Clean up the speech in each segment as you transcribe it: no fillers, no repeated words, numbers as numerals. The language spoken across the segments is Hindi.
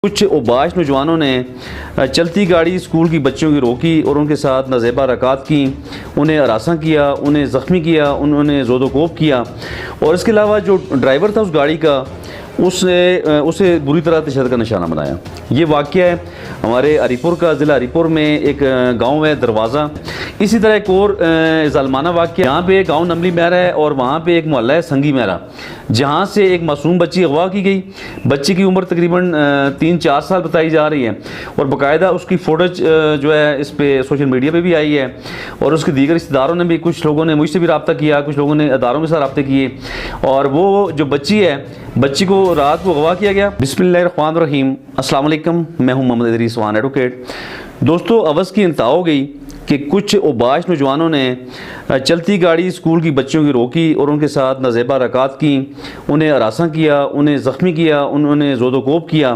कुछ उबाश नौजवानों ने चलती गाड़ी स्कूल की बच्चों की रोकी और उनके साथ नाजेबा हरकत की, उन्हें हरासा किया, उन्हें ज़ख्मी किया, उन्होंने ज़ोदोकोब किया। और इसके अलावा जो ड्राइवर था उस गाड़ी का उसने उसे बुरी तरह तशद्दुद का निशाना बनाया। ये वाक़या है हमारे हरीपुर का, ज़िला हरीपुर में एक गांव है दरवाज़ा। इसी तरह एक और ज़ालमाना वाक़या, यहाँ पे गांव नमली महरा है और वहाँ पे एक मोहल्ला है संगी महरा, जहाँ से एक मासूम बच्ची अगवा की गई। बच्ची की उम्र तकरीबन 3-4 साल बताई जा रही है और बाकायदा उसकी फ़ोटोज जो है इस पे सोशल मीडिया पे भी आई है। और उसके दीगर रिश्तेदारों ने भी, कुछ लोगों ने मुझसे भी रब्ता किया, कुछ लोगों ने अदारों के साथ रब्ते किए। और वो जो बच्ची है, बच्ची को रात को अगवा किया गया। बिस्मिल्लाहिर्रहमानिर्रहीम, अस्सलाम वालेकुम, मैं हूँ मोहम्मद इदरीस वान एडवोकेट। दोस्तों, अवस की इंतहा हो गई कि कुछ उबाश नौजवानों ने चलती गाड़ी स्कूल की बच्चों की रोकी और उनके साथ नाजेबा हरकत की, उन्हें हरासा किया, उन्हें ज़ख्मी किया, उन्होंने ज़ोदोकोब किया।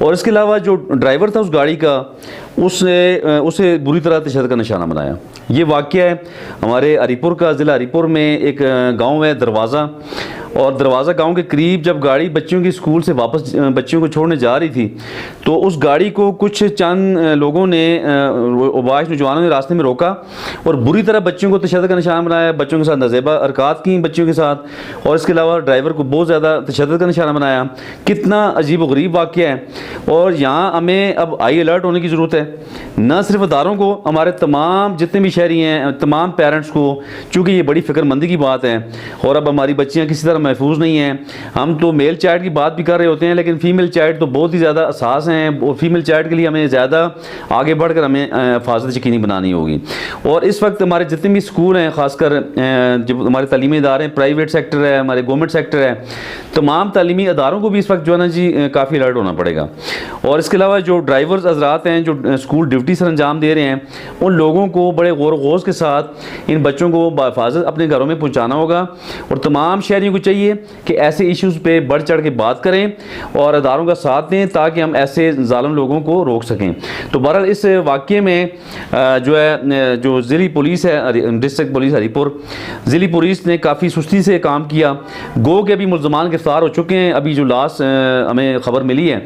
और इसके अलावा जो ड्राइवर था उस गाड़ी का उसने उसे बुरी तरह तशद्दुद का निशाना बनाया। ये वाक़या है हमारे हरीपुर का, ज़िला हरीपुर में एक गांव है दरवाज़ा। और दरवाज़ा गांव के करीब जब गाड़ी बच्चों की स्कूल से वापस बच्चों को छोड़ने जा रही थी तो उस गाड़ी को कुछ चंद लोगों ने, उबाश नौजवानों ने रास्ते में रोका और बुरी तरह बच्चों को तशद्दुद का निशाना बनाया, बच्चों के साथ नाजेबा हरकत की बच्चों के साथ। और इसके अलावा ड्राइवर को बहुत ज़्यादा तशद्दुद का निशाना बनाया। कितना अजीब व गरीब वाक़या है। और यहाँ हमें अब हाई अलर्ट होने की ज़रूरत है, न सिर्फ अदारों को, हमारे तमाम जितने भी शहरी हैं, तमाम पेरेंट्स को, चूँकि ये बड़ी फ़िक्रमंदी की बात है। और अब हमारी बच्चियाँ किसी तरह महफूज नहीं हैं। हम तो मेल चाइल्ड की बात भी कर रहे होते हैं, लेकिन फ़ीमेल चाइल्ड तो बहुत ही ज़्यादा असास हैं और फीमेल चाइल्ड के लिए हमें ज़्यादा आगे बढ़कर हमें हिफाज़त यकीनी बनानी होगी। और इस वक्त हमारे जितने भी स्कूल हैं, ख़ासकर जो हमारे तालीमी इदारे हैं, प्राइवेट सेक्टर है, हमारे गवर्नमेंट सेक्टर है, तमाम तालीमी अदारों को भी इस वक्त जो है ना जी काफ़ी अलर्ट होना पड़ेगा। और इसके अलावा जो ड्राइवर्स हज़रात हैं जो स्कूल ड्यूटी सर अंजाम दे रहे हैं, उन लोगों को बड़े गौर गौज़ के साथ इन बच्चों को बाहिफाज़त अपने घरों में पहुँचाना होगा। और तमाम शहरियों को चाहिए कि ऐसे इश्यूज़ पे बढ़ चढ़ के बात करें और अदारों का साथ दें ताकि हम ऐसे ज़ालिम लोगों को रोक सकें। तो बहरहाल इस वाक़ये में जो है, जो ज़िली पुलिस है, डिस्ट्रिक्ट पुलिस हरीपुर, ज़िली पुलिस ने काफ़ी सुस्ती से काम किया। गो के अभी मुल्ज़मान गिरफ़्तार हो चुके हैं, अभी जो लास्ट हमें ख़बर मिली है।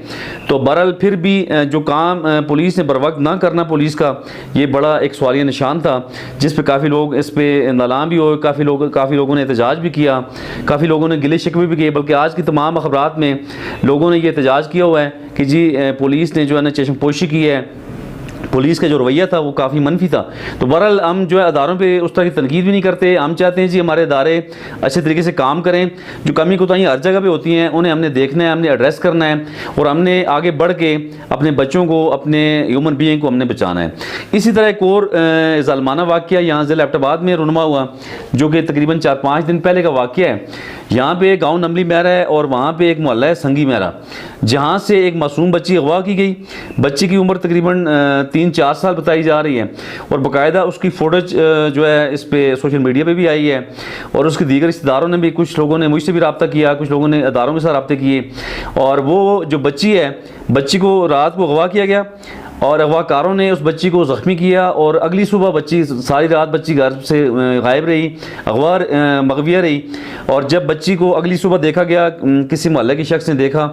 तो बहरहाल फिर भी जो काम पुलिस ने बर वक्त ना करना, पुलिस का ये बड़ा एक सवालिया निशान था, जिस पे काफ़ी लोग इस पर नालाम भी हुए, काफ़ी लोगों ने एहतजाज भी किया, काफ़ी लोगों ने गिले शिकवे भी किए। बल्कि आज की तमाम अखबारात में लोगों ने ये एहतजाज किया हुआ है कि जी पुलिस ने जो है ना चश्मपोशी की है, पुलिस का जो रवैया था वो काफ़ी मनफी था। तो बहरहाल हम जो है अदारों पे उस तरह की तनकीद भी नहीं करते। हम चाहते हैं जी हमारे अदारे अच्छे तरीके से काम करें। जो कमी कोताहियाँ हर जगह पे होती हैं उन्हें हमने देखना है, हमने एड्रेस करना है और हमने आगे बढ़ के अपने बच्चों को, अपने ह्यूमन बीइंग को हमने बचाना है। इसी तरह एक और ज़ालमाना वाक़या यहाँ ज़िला एबटाबाद में रुनमा हुआ, जो कि तकरीबन 4-5 दिन पहले का वाक़या है। यहाँ पे गांव नमली महरा है और वहाँ पे एक मोहल्ला है संगी महरा, जहाँ से एक मासूम बच्ची अगवा की गई। बच्ची की उम्र तकरीबन 3-4 साल बताई जा रही है और बाकायदा उसकी फ़ोटोज जो है इस पे सोशल मीडिया पे भी आई है। और उसके दीगर रिश्तेदारों ने भी, कुछ लोगों ने मुझसे भी रब्ता किया, कुछ लोगों ने अदारों के साथ रब्ते किए। और वो जो बच्ची है, बच्ची को रात को अगवा किया गया और अगवाकारों ने उस बच्ची को ज़ख्मी किया। और अगली सुबह बच्ची, सारी रात बच्ची घर से गायब रही, मगविया रही। और जब बच्ची को अगली सुबह देखा गया, किसी मोहल्ले के शख्स ने देखा,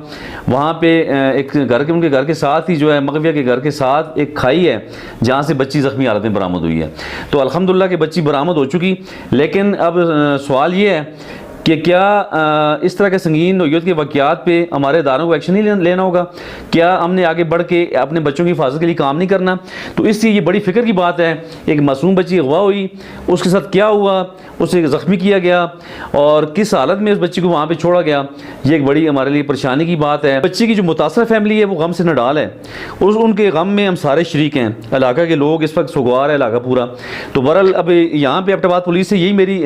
वहाँ पे एक उनके घर के साथ ही जो है, मगविया के घर के साथ एक खाई है जहाँ से बच्ची ज़ख्मी हालत में बरामद हुई है। तो अल्हम्दुलिल्लाह कि बच्ची बरामद हो चुकी। लेकिन अब सवाल ये है कि क्या इस तरह के संगीन नौयत के वाक़यात पे हमारे इदारों को एक्शन नहीं लेना होगा? क्या हमने आगे बढ़ के अपने बच्चों की हिफाजत के लिए काम नहीं करना? तो इसलिए ये बड़ी फ़िक्र की बात है। एक मासूम बच्ची अगवा हुई, उसके साथ क्या हुआ, उसे ज़ख्मी किया गया और किस हालत में उस बच्ची को वहाँ पे छोड़ा गया, ये एक बड़ी हमारे लिए परेशानी की बात है। बच्ची की जो मुतासर फैमिली है वो गम से नडाल है, उनके गम में हम सारे शरीक हैं। इलाका के लोग इस वक्त सुगवार है, इलाका पूरा। तो बहरहाल अब यहाँ पर एबटाबाद पुलिस से यही मेरी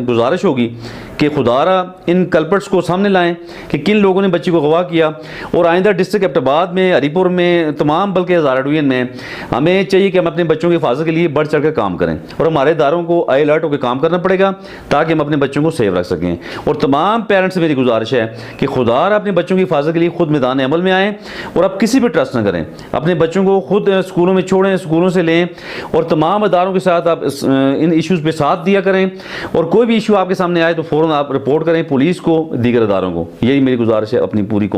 गुजारिश होगी कि खुदारा इन कल्पर्ट्स को सामने लाएं कि किन लोगों ने बच्ची को अगवा किया। और आइंदा डिस्ट्रिक्ट एबटाबाद में, हरीपुर में, तमाम बल्कि हज़ारा डिवीज़न में हमें चाहिए कि हम अपने बच्चों की हिफाजत के लिए बढ़ चढ़ कर काम करें। और हमारे इदारों को हाई अलर्ट होकर काम करना पड़ेगा ताकि हम अपने बच्चों को सेफ रख सकें। और तमाम पेरेंट्स से मेरी गुजारिश है कि खुदारा अपने बच्चों की हिफाजत के लिए खुद मैदान अमल में आएँ और अब किसी पर ट्रस्ट न करें। अपने बच्चों को खुद स्कूलों में छोड़ें, स्कूलों से लें और तमाम इदारों के साथ आप इन इशूज़ पर साथ दिया करें। और कोई भी इशू आपके सामने आए तो फ़ौरन आप रिपोर्ट करें पुलिस को, दीगर अदारों को। यही मेरी गुजारिश है अपनी पूरी